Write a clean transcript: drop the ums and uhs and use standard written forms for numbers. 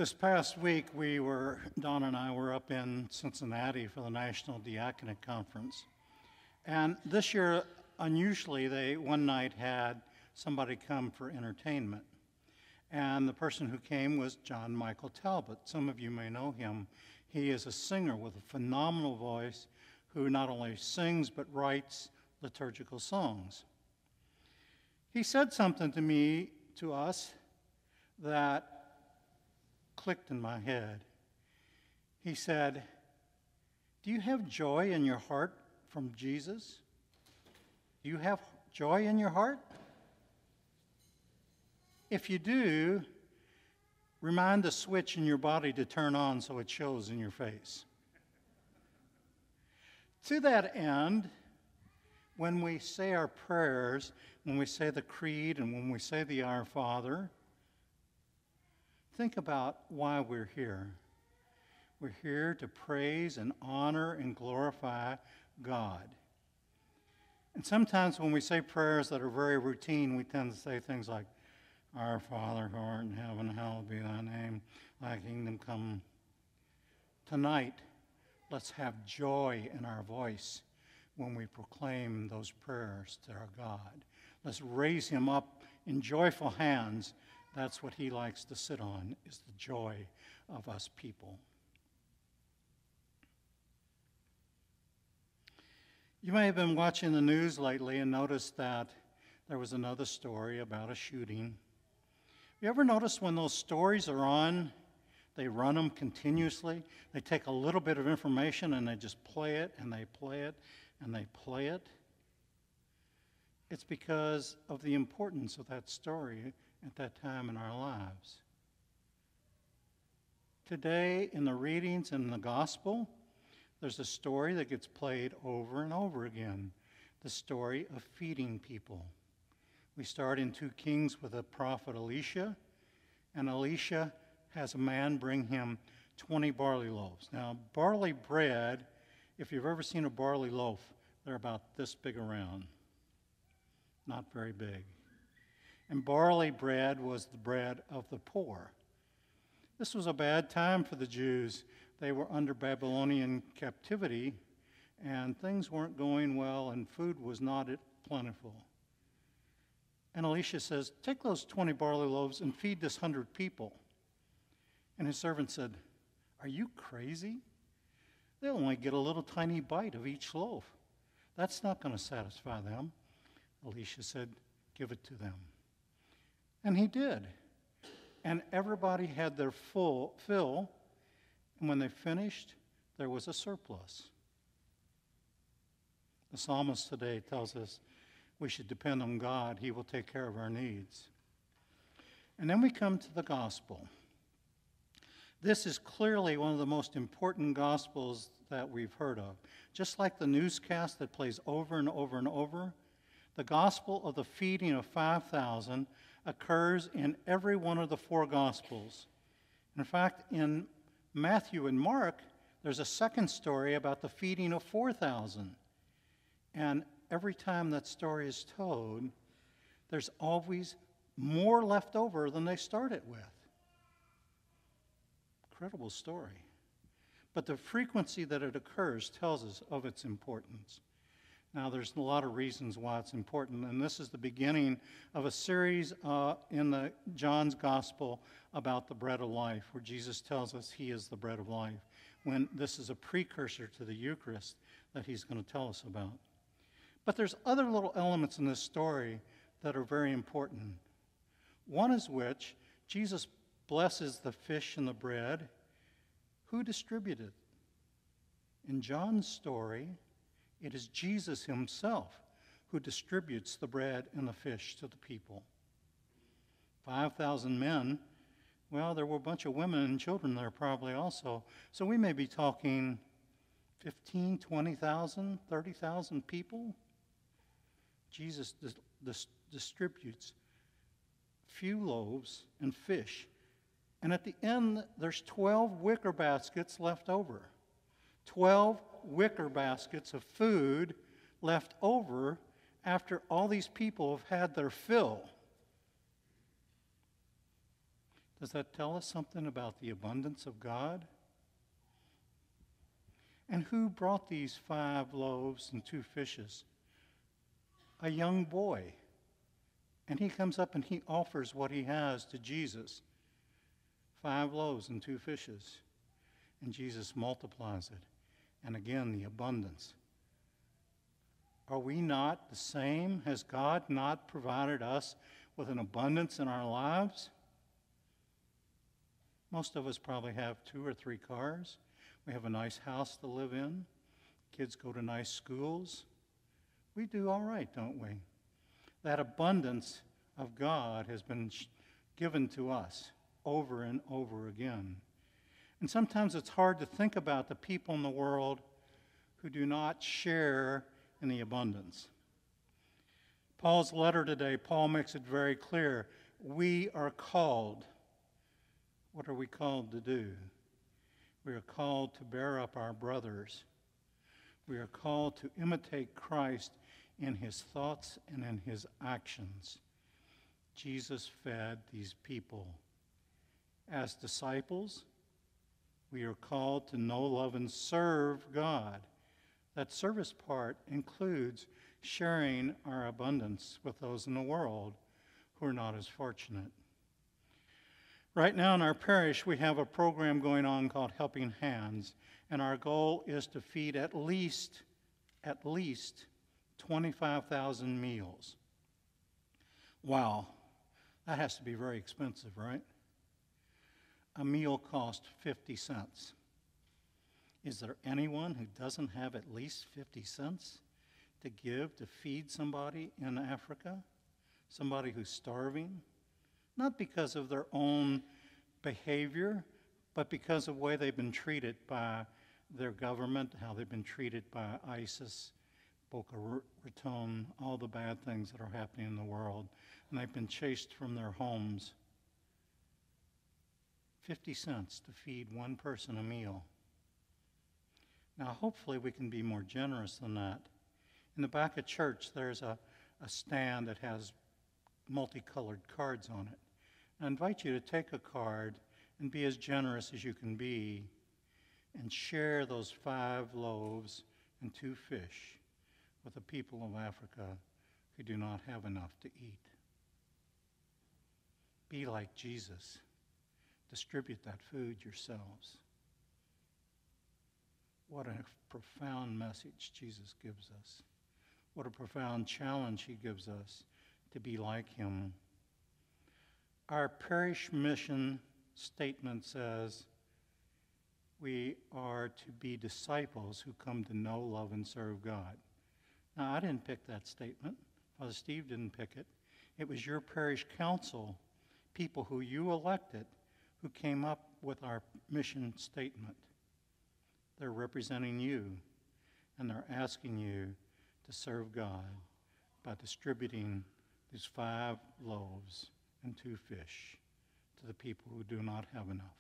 This past week, Don and I were up in Cincinnati for the National Diaconate Conference. And this year, unusually, they one night had somebody come for entertainment. And the person who came was John Michael Talbot. Some of you may know him. He is a singer with a phenomenal voice who not only sings but writes liturgical songs. He said something to us, that clicked in my head. He said, "Do you have joy in your heart from Jesus? Do you have joy in your heart? If you do, remind the switch in your body to turn on so it shows in your face." To that end, when we say our prayers, when we say the creed, and when we say the Our Father, think about why we're here. We're here to praise and honor and glorify God. And sometimes when we say prayers that are very routine, we tend to say things like, "Our Father who art in heaven, hallowed be thy name, thy kingdom come." Tonight, let's have joy in our voice when we proclaim those prayers to our God. Let's raise him up in joyful hands. That's what he likes to sit on, is the joy of us people. You may have been watching the news lately and noticed that there was another story about a shooting. You ever notice when those stories are on, they run them continuously? They take a little bit of information and they just play it, and they play it, and they play it. It's because of the importance of that story at that time in our lives. Today, in the readings in the gospel, there's a story that gets played over and over again, the story of feeding people. We start in 2 Kings with the prophet Elisha, and Elisha has a man bring him 20 barley loaves. Now, barley bread, if you've ever seen a barley loaf, they're about this big around, not very big. And barley bread was the bread of the poor. This was a bad time for the Jews. They were under Babylonian captivity, and things weren't going well, and food was not plentiful. And Elisha says, "Take those 20 barley loaves and feed this 100 people." And his servant said, "Are you crazy? They'll only get a little tiny bite of each loaf. That's not going to satisfy them." Elisha said, "Give it to them." And he did. And everybody had their fill, and when they finished, there was a surplus. The psalmist today tells us we should depend on God. He will take care of our needs. And then we come to the gospel. This is clearly one of the most important gospels that we've heard of. Just like the newscast that plays over and over and over, the gospel of the feeding of 5,000 occurs in every one of the 4 gospels. In fact, in Matthew and Mark, there's a second story about the feeding of 4,000. And every time that story is told, there's always more left over than they started with. Incredible story. But the frequency that it occurs tells us of its importance. Now, there's a lot of reasons why it's important, and this is the beginning of a series in John's Gospel about the bread of life, where Jesus tells us he is the bread of life, when this is a precursor to the Eucharist that he's going to tell us about. But there's other little elements in this story that are very important. One is which Jesus blesses the fish and the bread. Who distributed? In John's story, it is Jesus himself who distributes the bread and the fish to the people. 5,000 men, well, there were a bunch of women and children there probably also. So we may be talking 15, 20,000, 30,000 people. Jesus distributes few loaves and fish. And at the end, there's 12 wicker baskets left over. 12 wicker baskets of food left over after all these people have had their fill. Does that tell us something about the abundance of God? And who brought these 5 loaves and 2 fishes? A young boy. And he comes up and he offers what he has to Jesus. 5 loaves and 2 fishes. And Jesus multiplies it. And again, the abundance. Are we not the same? Has God not provided us with an abundance in our lives? Most of us probably have 2 or 3 cars. We have a nice house to live in. Kids go to nice schools. We do all right, don't we? That abundance of God has been given to us over and over again. And sometimes it's hard to think about the people in the world who do not share in the abundance. Paul's letter today, Paul makes it very clear. We are called. What are we called to do? We are called to bear up our brothers. We are called to imitate Christ in his thoughts and in his actions. Jesus fed these people. As disciples, we are called to know, love, and serve God. That service part includes sharing our abundance with those in the world who are not as fortunate. Right now in our parish, we have a program going on called Helping Hands, and our goal is to feed at least 25,000 meals. Wow, that has to be very expensive, right? A meal costs 50 cents. Is there anyone who doesn't have at least 50 cents to give to feed somebody in Africa? Somebody who's starving? Not because of their own behavior, but because of the way they've been treated by their government, how they've been treated by ISIS, Boko Haram, all the bad things that are happening in the world. And they've been chased from their homes. 50 cents to feed one person a meal. Now, hopefully we can be more generous than that. In the back of church, there's a stand that has multicolored cards on it. I invite you to take a card and be as generous as you can be and share those 5 loaves and 2 fish with the people of Africa who do not have enough to eat. Be like Jesus. Distribute that food yourselves. What a profound message Jesus gives us. What a profound challenge he gives us to be like him. Our parish mission statement says we are to be disciples who come to know, love, and serve God. Now, I didn't pick that statement. Father Steve didn't pick it. It was your parish council, people who you elected, who came up with our mission statement. They're representing you, and they're asking you to serve God by distributing these 5 loaves and 2 fish to the people who do not have enough.